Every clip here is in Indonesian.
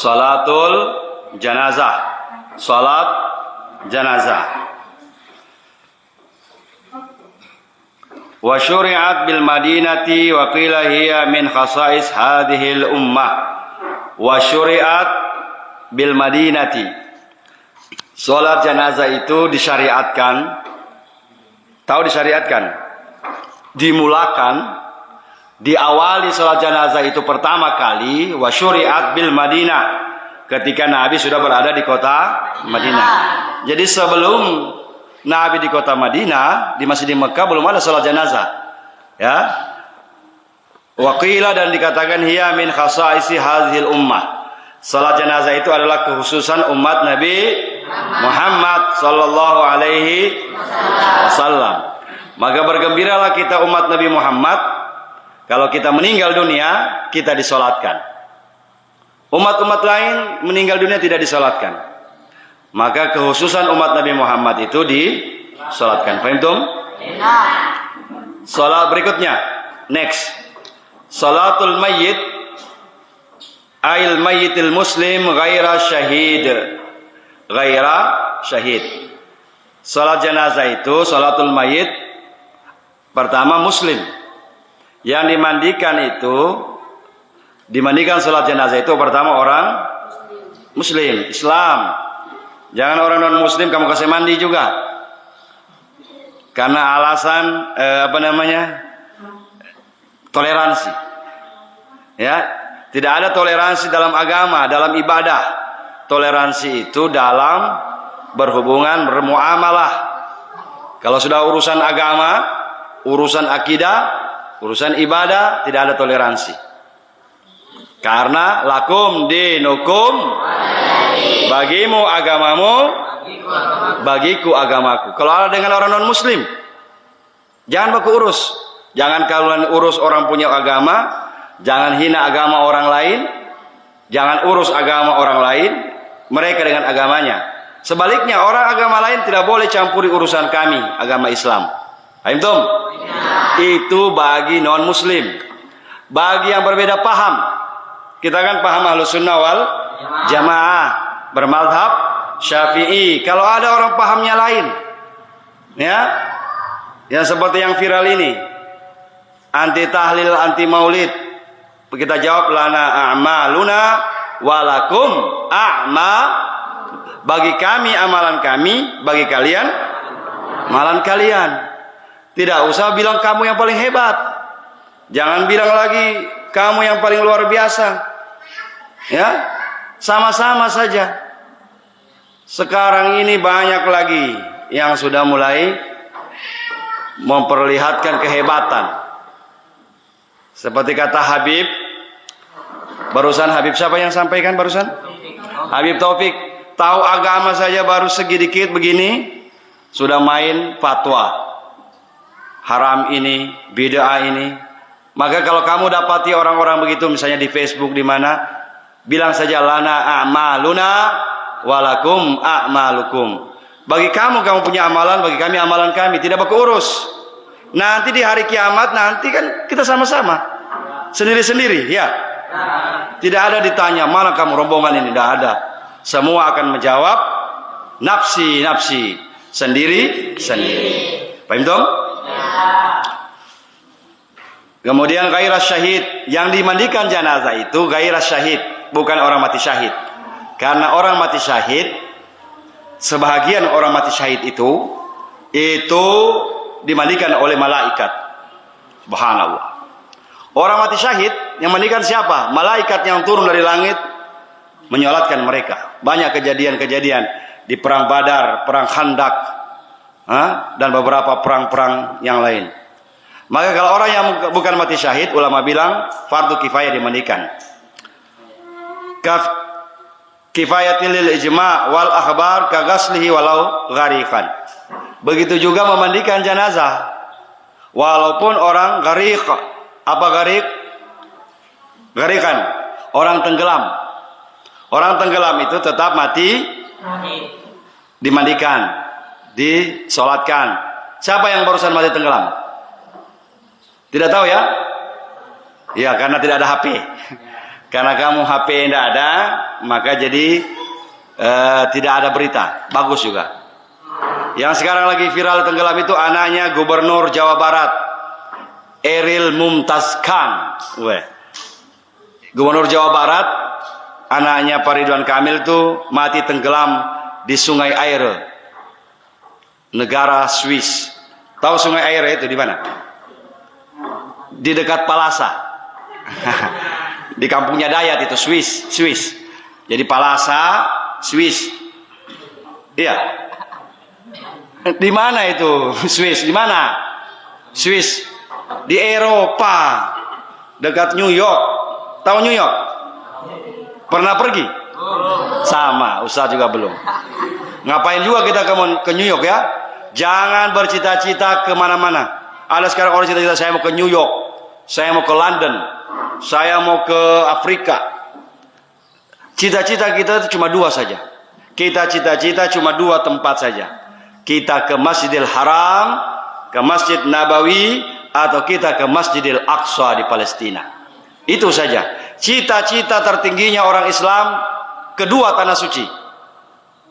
Salatul janazah. Salat janazah. Wa syuri'at bil madinati wa qila hiya min khasais hadhil ummah. Wa syuri'at bil madinati. Salat jenazah itu disyariatkan. Tahu disyariatkan? Dimulakan, diawali salat jenazah itu pertama kali wa syuri'at bil Madinah ketika Nabi sudah berada di kota Madinah. Jadi sebelum Nabi di kota Madinah, di Masjid Mekah belum ada salat jenazah. Ya. Waqila dan dikatakan hiya min khasaisi hadhil ummah. Salat jenazah itu adalah kekhususan umat Nabi Muhammad sallallahu alaihi wasallam. Maka bergembiralah kita umat Nabi Muhammad kalau kita meninggal dunia kita disolatkan. Umat-umat lain meninggal dunia tidak disolatkan. Maka kekhususan umat Nabi Muhammad itu disolatkan. Paham tum? Salat berikutnya. Next. Salatul mayyit ail mayyitil muslim ghaira syahid. Ghaira syahid. Salat jenazah itu salatul mayyit pertama muslim. Yang dimandikan salat jenazah itu pertama orang muslim, Islam. Jangan orang non muslim kamu kasih mandi juga. Karena alasan toleransi. Ya, tidak ada toleransi dalam agama, dalam ibadah. Toleransi itu dalam berhubungan, bermuamalah. Kalau sudah urusan agama, urusan akidah, urusan ibadah, tidak ada toleransi. Karena lakum dinukum, bagimu agamamu, bagiku agamaku. Kalau ada dengan orang non muslim, jangan baku urus. Jangan kalian urus orang punya agama, jangan hina agama orang lain, jangan urus agama orang lain, mereka dengan agamanya. Sebaliknya orang agama lain tidak boleh campuri urusan kami, agama Islam. Paham tum? Itu bagi non muslim. Bagi yang berbeda paham, kita kan paham Ahlus Sunnah wal Jamaah, bermadhab Syafi'i. Kalau ada orang pahamnya lain, ya, yang seperti yang viral ini, anti tahlil, anti maulid, kita jawab lana a'maluna walakum a'mal. Bagi kami amalan kami, bagi kalian amalan kalian. Tidak usah bilang kamu yang paling hebat. Jangan bilang lagi kamu yang paling luar biasa. Ya, sama-sama saja. Sekarang ini banyak lagi yang sudah mulai memperlihatkan kehebatan. Seperti kata Habib, barusan Habib siapa yang sampaikan barusan? Habib Taufik. Tahu agama saja baru sedikit begini, sudah main fatwa. Haram ini, bid'ah ini. Maka kalau kamu dapati orang-orang begitu misalnya di Facebook di mana, bilang saja lana a'maluna walakum a'malukum. Bagi kamu punya amalan, bagi kami amalan kami, tidak baku urus. Nanti di hari kiamat nanti kan kita sama-sama sendiri-sendiri, ya. Tidak ada ditanya mana kamu rombongan ini, tidak ada. Semua akan menjawab nafsi sendiri. Paham dong? Kemudian ghairah syahid, yang dimandikan jenazah itu ghairah syahid, bukan orang mati syahid. Karena orang mati syahid, sebahagian orang mati syahid itu dimandikan oleh malaikat. Subhanallah. Orang mati syahid yang mandikan siapa? Malaikat yang turun dari langit menyolatkan mereka. Banyak kejadian-kejadian di perang Badar, perang Khandak, dan beberapa perang-perang yang lain. Maka kalau orang yang bukan mati syahid, ulama bilang fardu kifayah dimandikan. Kifayatil lil ijma' wal akhbar kagaslihi walau ghariqan. Begitu juga memandikan jenazah. Walaupun orang ghariq. Apa ghariq? Ghariqan. Orang tenggelam. Orang tenggelam itu tetap mati dimandikan, disolatkan. Siapa yang barusan mati tenggelam? Tidak tahu ya? Ya, karena tidak ada HP. Karena kamu HP tidak ada, maka jadi tidak ada berita. Bagus juga. Yang sekarang lagi viral tenggelam itu anaknya Gubernur Jawa Barat, Eril Mumtaz Khan. Gubernur Jawa Barat, anaknya Pak Ridwan Kamil itu mati tenggelam di Sungai Aire, negara Swiss. Tahu Sungai Aire itu di mana? Di dekat Palasa. Di kampungnya Dayat itu, Swiss. Jadi Palasa, Swiss. Iya. Di mana itu? Swiss. Di mana? Swiss. Di Eropa. Dekat New York. Tahu New York? Pernah pergi? Sama, Ustaz juga belum. Ngapain juga kita ke New York ya? Jangan bercita-cita kemana-mana. Ada sekarang orang cita-cita saya mau ke New York, saya mau ke London, saya mau ke Afrika. Cita-cita kita itu cuma dua saja. Kita cita-cita cuma dua tempat saja. Kita ke Masjidil Haram, ke Masjid Nabawi, atau kita ke Masjidil Aqsa di Palestina. Itu saja. Cita-cita tertingginya orang Islam kedua tanah suci.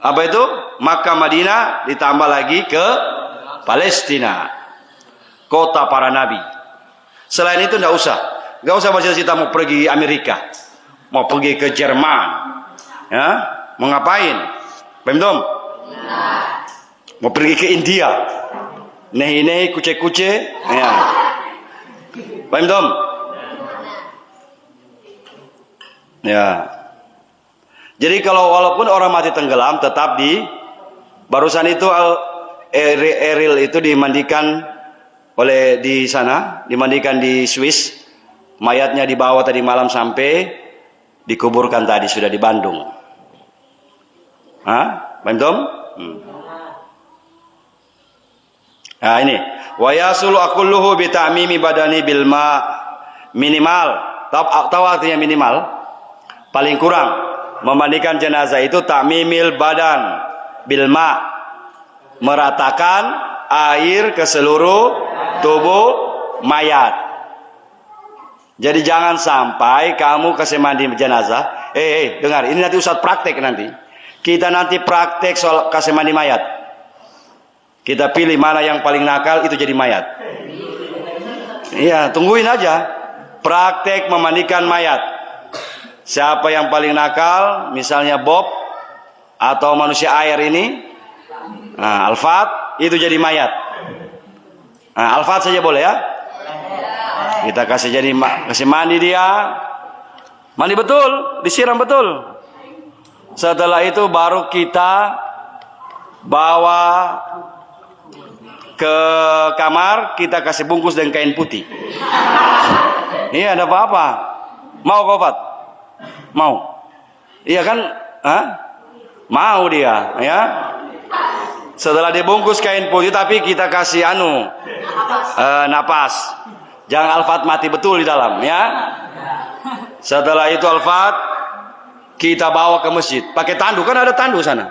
Apa itu? Makkah, Madinah, ditambah lagi ke Palestina, kota para nabi. Selain itu tidak usah. Nggak usah bercita-cita mau pergi Amerika, mau pergi ke Jerman, ya, mau ngapain? Paham? Mau pergi ke India, nehi-nehi, kuce-kuce, ya. Paham? Ya. Jadi kalau walaupun orang mati tenggelam, tetap barusan itu Eril itu dimandikan di sana, dimandikan di Swiss. Mayatnya dibawa tadi malam sampai dikuburkan tadi sudah di Bandung. Paham? Nah ini, wa yasulu akulluhu bi ta'mimi badani bil ma, minimal. Tahu artinya minimal? Paling kurang. Memandikan jenazah itu ta'mimil badan bil ma, meratakan air ke seluruh tubuh mayat. Jadi jangan sampai kamu kasih mandi jenazah. Dengar, ini nanti Ustaz praktek nanti. Kita nanti praktek soal kasih mandi mayat. Kita pilih mana yang paling nakal, itu jadi mayat. Iya, tungguin aja. Praktek memandikan mayat. Siapa yang paling nakal, misalnya Bob atau manusia air ini, Alfat, itu jadi mayat. Alfat saja boleh ya. Kita kasih mandi dia, mandi betul, disiram betul. Setelah itu baru kita bawa ke kamar, kita kasih bungkus dengan kain putih. Iya, ada apa-apa? Mau kau, Fat? Mau? Iya kan? Mau dia, ya. Setelah dibungkus kain putih, tapi kita kasih napas. Jangan Alfat mati betul di dalam, ya. Setelah itu Alfat kita bawa ke masjid. Pakai tandu, kan ada tandu sana.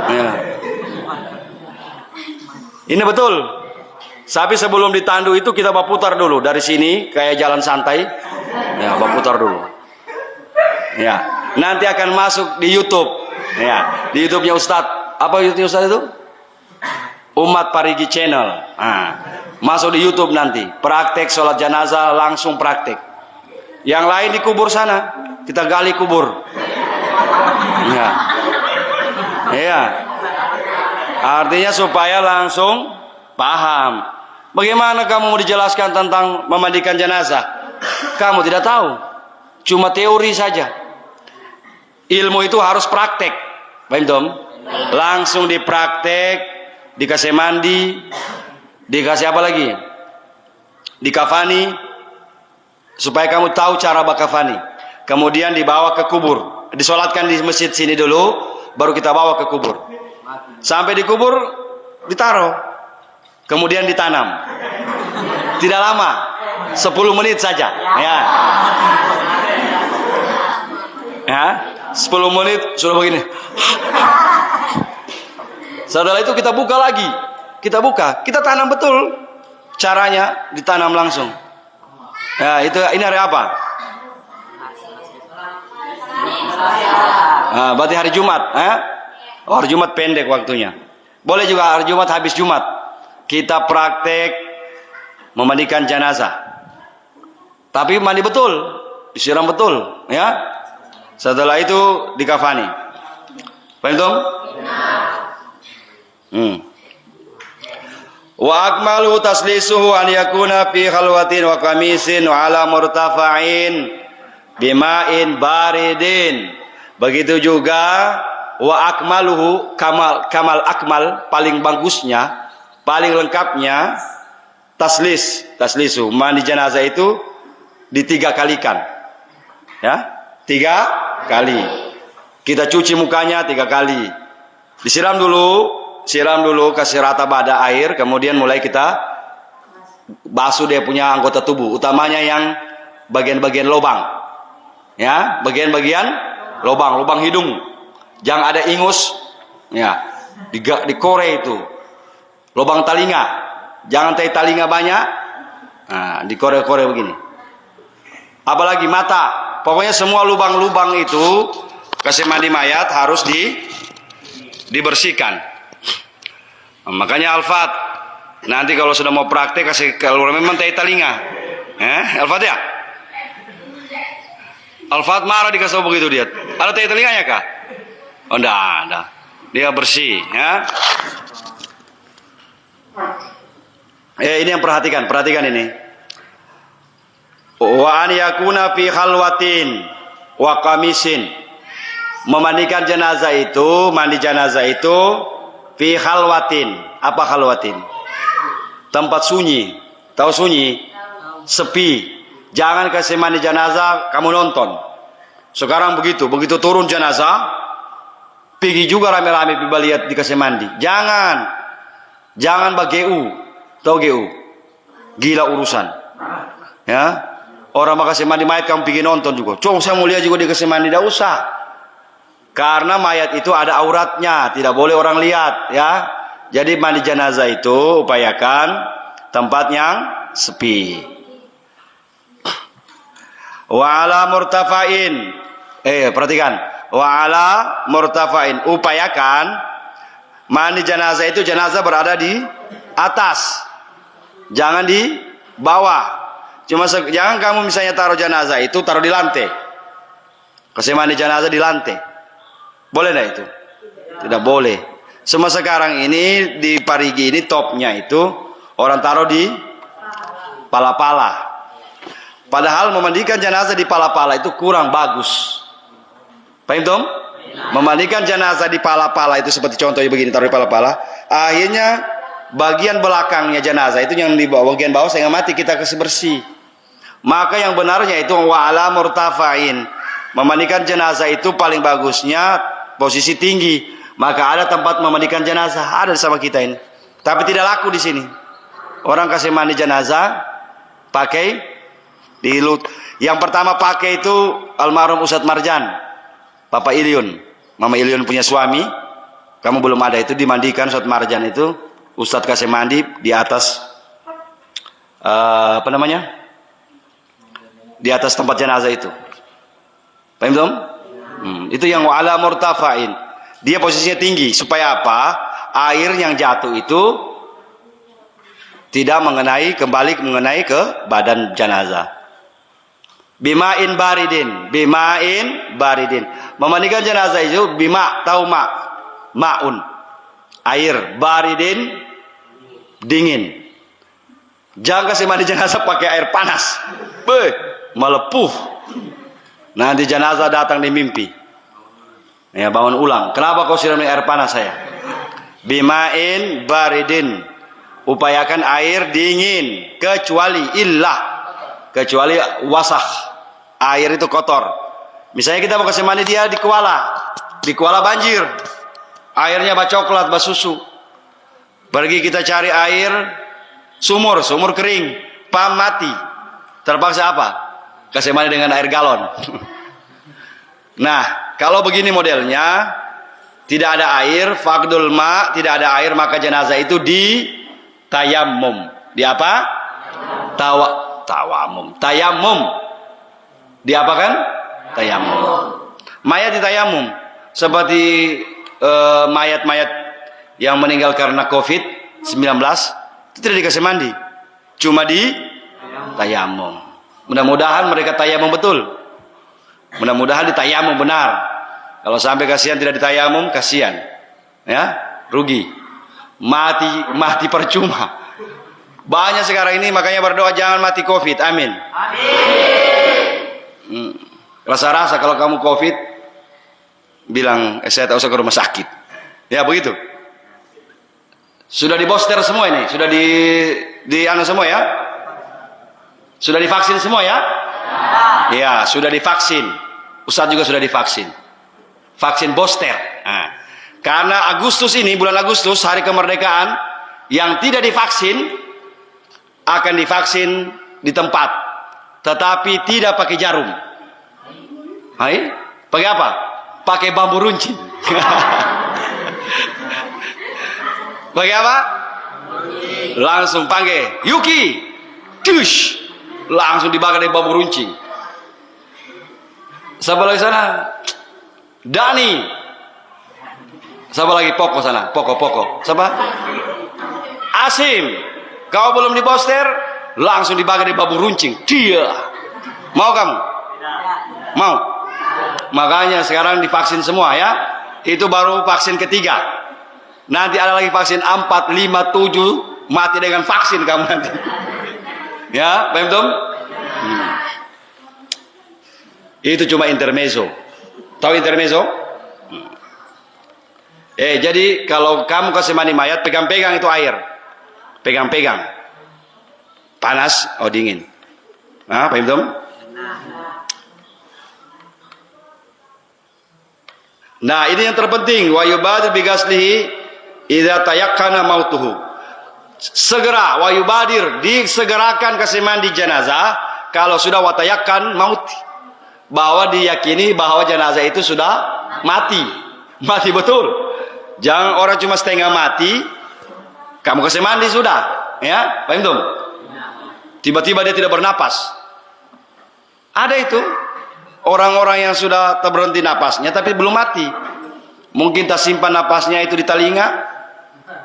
Ya. Ini betul. Tapi sebelum ditandu itu kita bawa putar dulu dari sini kayak jalan santai. Ya, bawa putar dulu. Ya, nanti akan masuk di YouTube. Ya, di YouTube-nya Ustadz. Apa YouTube-nya Ustadz itu? Umat Parigi Channel. Masuk di YouTube nanti. Praktek sholat jenazah, langsung praktek. Yang lain dikubur sana. Kita gali kubur. Ya. Ya. Artinya supaya langsung paham. Bagaimana kamu mau dijelaskan tentang memandikan jenazah? Kamu tidak tahu. Cuma teori saja. Ilmu itu harus praktek. Paham, Tom? Langsung dipraktek, dikasih mandi, dikasih apa lagi? Dikafani, supaya kamu tahu cara bakafani. Kemudian dibawa ke kubur. Disolatkan di masjid sini dulu, baru kita bawa ke kubur. Sampai di kubur, ditaruh. Kemudian ditanam. Tidak lama, 10 menit saja. Ya. 10 menit sudah begini. Setelah itu kita buka lagi. Kita buka, kita tanam betul. Caranya ditanam langsung. Ya, ini hari apa? Nah, berarti hari Jumat. Oh, hari Jumat pendek waktunya. Boleh juga hari Jumat habis Jumat. Kita praktek memandikan jenazah. Tapi mandi betul, disiram betul, ya. Setelah itu dikafani. Paham tuh? Wa akmalu taslisuhu an yakuna fi khalwatin wa qamisin wa ala murtafa'in bima'in baridin. Begitu juga wa akmaluhu kamal akmal, paling bagusnya, paling lengkapnya taslisu mandi jenazah itu di3 kalikan. Ya, 3 kali. Kita cuci mukanya 3 kali. Disiram dulu, kasih rata pada air, kemudian mulai kita basuh dia punya anggota tubuh, utamanya yang bagian-bagian lubang. Ya, bagian-bagian lubang hidung. Jangan ada ingus, ya. Dikore itu. Lubang telinga. Jangan telinga banyak. Nah, dikore-kore begini. Apalagi mata. Pokoknya semua lubang-lubang itu kasih mandi mayat harus dibersihkan. Makanya Al-Fat nanti kalau sudah mau praktek kasih kalau memang telinga. Al-Fat ya? Al-Fat marah dikasih begitu dia. Ada telinganya kah? Oh, enggak. Dia bersih, ya. Ini yang perhatikan ini. Wa an yakuna fi khalwatin wa qamisin. Memandikan jenazah itu, mandi jenazah itu fi khalwatin. Apa khalwatin? Tempat sunyi. Tahu sunyi? Sepi. Jangan kasih mandi jenazah kamu nonton. Sekarang begitu turun jenazah, pergi juga rame-rame lihat dikasih mandi. Jangan GU. Tahu GU? Gila urusan. Ya. Orang mau kasih mandi mayat kamu pergi nonton juga. Coba saya mau lihat juga dikasih mandi, tidak usah. Karena mayat itu ada auratnya, tidak boleh orang lihat, ya. Jadi mandi jenazah itu upayakan tempat yang sepi. Wa ala murtafa'in. Perhatikan. Wa ala murtafa'in. Upayakan mandi jenazah itu jenazah berada di atas. Jangan di bawah. Jangan kamu misalnya taruh jenazah itu taruh di lantai. Kasih mandi jenazah di lantai. Boleh enggak itu? Tidak boleh. Semua sekarang ini di Parigi ini topnya itu orang taruh di pala-pala. Padahal memandikan jenazah di pala-pala itu kurang bagus. Paham dong? Memandikan jenazah di pala-pala itu seperti contohnya begini, taruh di pala-pala. Akhirnya bagian belakangnya jenazah itu yang di bawah, bagian bawah sehingga mati kita kasih bersih. Maka yang benarnya itu wa ala murtafa'in. Memandikan jenazah itu paling bagusnya posisi tinggi. Maka ada tempat memandikan jenazah, ada sama kita ini. Tapi tidak laku di sini. Orang kasih mandi jenazah pakai dilut. Yang pertama pakai itu almarhum Ustadz Marjan, Bapak Ilyun, Mama Ilyun punya suami. Kamu belum ada itu dimandikan Ustadz Marjan itu. Ustadz kasih mandi di atas di atas tempat jenazah itu. Paham dong? Itu yang wa'ala murtafa'in. Dia posisinya tinggi supaya apa? Air yang jatuh itu tidak kembali mengenai ke badan jenazah. Bima'in baridin. Memandikan jenazah itu bima, tahu ma'un. Air, baridin dingin. Jangan kasih mandi jenazah pakai air panas. Melepuh. Nanti jenazah datang di mimpi. Ya, bangun ulang. Kenapa kau siram air panas saya? Bima'in baridin. Upayakan air dingin kecuali wasakh. Air itu kotor. Misalnya kita mau kasih mandi dia di kuala banjir. Airnya coklat, susu. Pergi kita cari air sumur kering, pam mati. Terpaksa apa? Kasih mandi dengan air galon. Nah, kalau begini modelnya, tidak ada air, faqdul ma, tidak ada air, maka jenazah itu di tayammum. Di apa? Tayamum. Di apa kan? Tayammum. Mayat ditayamum seperti mayat-mayat yang meninggal karena COVID-19 itu tidak dikasih mandi, cuma ditayamum. Mudah-mudahan mereka tayamum betul. Mudah-mudahan ditayamum benar. Kalau sampai kasihan tidak ditayamum, kasihan. Ya, rugi. Mati percuma. Banyak sekarang ini, makanya berdoa jangan mati COVID. Amin. Amin. Rasa-rasa kalau kamu COVID, bilang saya tak usah ke rumah sakit. Ya begitu. Sudah di booster semua ini, sudah di anu semua ya. Sudah divaksin semua ya? Ya, sudah divaksin. Ustaz juga sudah divaksin. Vaksin booster. Nah, karena Agustus ini, bulan Agustus, hari kemerdekaan, yang tidak divaksin akan divaksin di tempat, tetapi tidak pakai jarum. Hai? Pakai apa? Pakai bambu runcing. Pakai apa? Langsung panggil Yuki, tush, langsung dibakar dari bambu runcing. Siapa lagi sana? Dani. Siapa lagi? Poko sana. Poko. Siapa? Asim. Kau belum di booster, langsung dibakar dari bambu runcing. Dia. Mau kamu? Mau? Makanya sekarang divaksin semua ya. Itu baru vaksin ketiga. Nanti ada lagi vaksin 4, 5, 7. Mati dengan vaksin kamu nanti. Ya, paham Tom? Itu cuma intermezzo. Tahu intermezzo? Jadi kalau kamu kasih mandi mayat, pegang-pegang itu air. Pegang-pegang. Panas, oh dingin. Nah, paham Tom? Nah, ini yang terpenting. Wa yubadir bighaslihi idza tayakkana mautuhu. Segera wa yubadir, disegerakan kasih mandi jenazah kalau sudah watayakkan maut. Bahwa diyakini bahwa jenazah itu sudah mati. Mati betul. Jangan orang cuma setengah mati, kamu kasih mandi sudah, ya, paham Tom? Tiba-tiba dia tidak bernapas. Ada itu orang-orang yang sudah terberhenti napasnya tapi belum mati. Mungkin tak simpan napasnya itu di telinga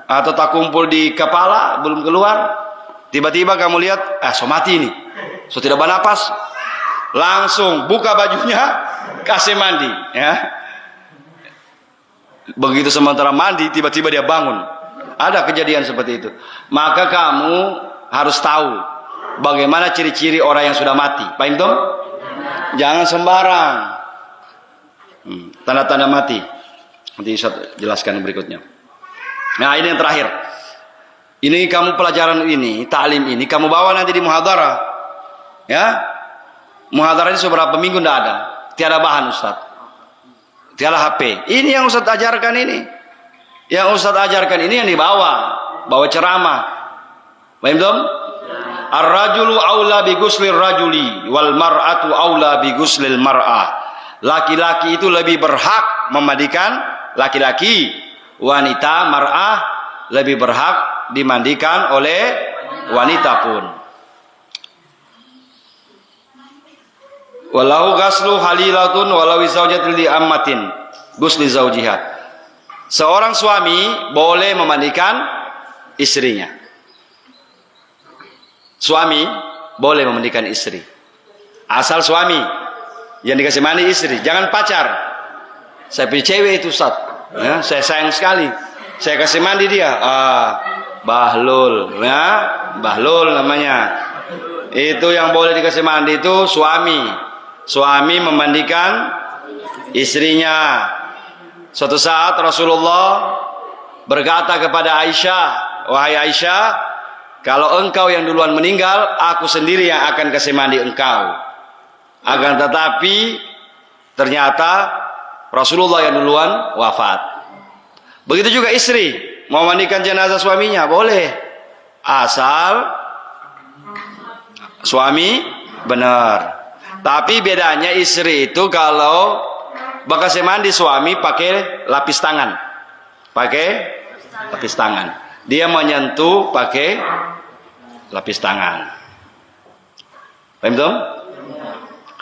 atau tak kumpul di kepala, belum keluar. Tiba-tiba kamu lihat, so mati ini, so tidak bernapas. Langsung buka bajunya, kasih mandi, ya. Begitu sementara mandi, tiba-tiba dia bangun. Ada kejadian seperti itu. Maka kamu harus tahu bagaimana ciri-ciri orang yang sudah mati. Paham Tom? Jangan sembarang. Tanda-tanda mati. Nanti saya jelaskan berikutnya. Nah, ini yang terakhir. Ini kamu pelajaran ini, ta'lim ini kamu bawa nanti di muhadarah. Ya. Muhadarah ini seberapa minggu tidak ada. Tiada bahan Ustaz. Tiada HP. Ini yang Ustaz ajarkan ini. Yang Ustaz ajarkan ini yang dibawa. Bawa ceramah. Paham Tom? Ar-rajulu aula bi ghuslir rajuli wal mar'atu aula bi ghuslil mar'ah. Laki-laki itu lebih berhak memandikan laki-laki. Wanita mar'ah lebih berhak dimandikan oleh wanita pun. Walau ghaslu halilatun walau zaujatil li ammatin ghusli zaujiha. Seorang suami boleh memandikan istrinya. Suami boleh memandikan istri. Asal suami yang dikasih mandi istri, jangan pacar. Saya punya cewek itu Ustaz, ya, saya sayang sekali. Saya kasih mandi dia. Bahlul, ya, bahlul namanya. Itu yang boleh dikasih mandi itu suami. Suami memandikan istrinya. Suatu saat Rasulullah berkata kepada Aisyah, wahai Aisyah, kalau engkau yang duluan meninggal, aku sendiri yang akan kasih mandi engkau. Akan tetapi ternyata Rasulullah yang duluan wafat. Begitu juga istri mau mandikan jenazah suaminya boleh, asal suami benar. Tapi bedanya istri itu kalau bakasih mandi suami pakai lapis tangan. Pakai lapis tangan. Dia menyentuh pakai lapis tangan. Paham Tom?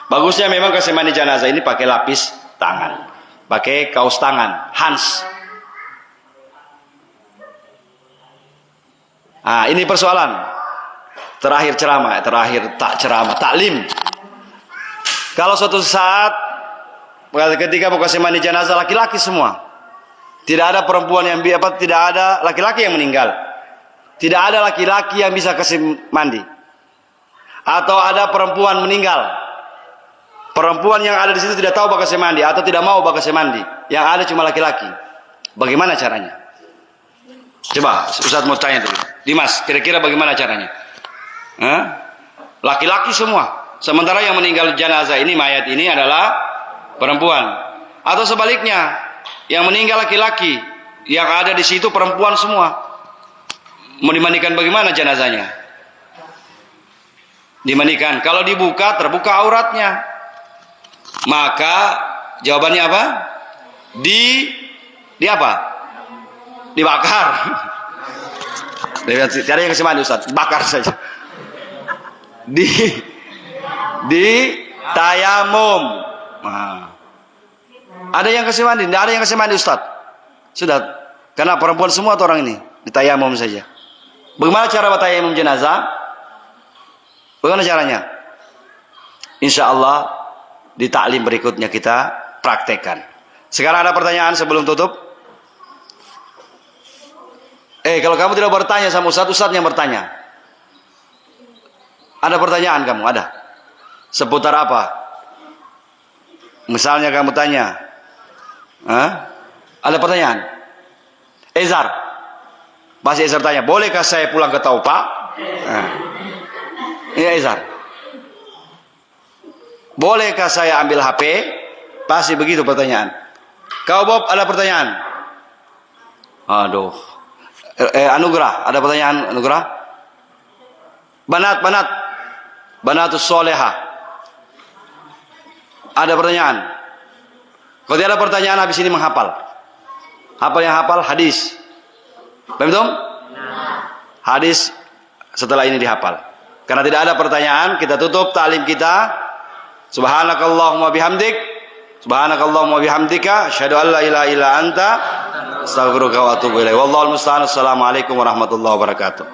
Bagusnya memang kasih mandi jenazah ini pakai lapis tangan. Pakai kaos tangan, Hans. Nah, ini persoalan. Terakhir ceramah, taklim. Kalau suatu saat ketika mau kasih mandi jenazah laki-laki semua, tidak ada perempuan yang tidak ada laki-laki yang meninggal, tidak ada laki-laki yang bisa kasih mandi, atau ada perempuan meninggal, perempuan yang ada di situ tidak tahu bakal mandi atau tidak mau bakal mandi, yang ada cuma laki-laki. Bagaimana caranya? Coba Ustaz mau tanya dulu, Dimas, kira-kira bagaimana caranya? Laki-laki semua, sementara yang meninggal jenazah ini, mayat ini adalah perempuan. Atau sebaliknya, yang meninggal laki-laki, yang ada di situ perempuan semua. Mau dimandikan bagaimana jenazahnya? Dimandikan, kalau dibuka terbuka auratnya, maka jawabannya apa? Di apa? Dibakar. Cari yang kesempatan Ustaz, bakar saja. Di tayamum. Nah. Ada yang kasih mandi, tidak ada yang kasih mandi Ustaz. Sudah, karena perempuan semua tuh orang ini ditayamum saja. Bagaimana cara bertayamum jenazah? Bagaimana caranya? Insya Allah di taklim berikutnya kita praktekkan. Sekarang ada pertanyaan sebelum tutup? Kalau kamu tidak bertanya sama Ustaz yang bertanya. Ada pertanyaan kamu? Ada? Seputar apa? Misalnya kamu tanya, ada pertanyaan? Ezar, pasti Ezar tanya, bolehkah saya pulang ke Taupa? Iya Ezar. Bolehkah saya ambil HP? Pasti begitu pertanyaan. Kau Bob, ada pertanyaan? Aduh. Anugerah, ada pertanyaan Anugerah? Banatus Soleha. Ada pertanyaan? Kalau tidak ada pertanyaan, habis ini menghafal. Apa yang hafal? Hadis. Betul? Hadis setelah ini dihafal. Karena tidak ada pertanyaan, kita tutup ta'lim kita. Subhanakallahumma bihamdik. Subhanakallahumma bihamdika. Asyhadu an la ilaha illa anta. Astaghfiruka wa atubu ilaik. Wallahul musta'an. Assalamualaikum warahmatullahi wabarakatuh.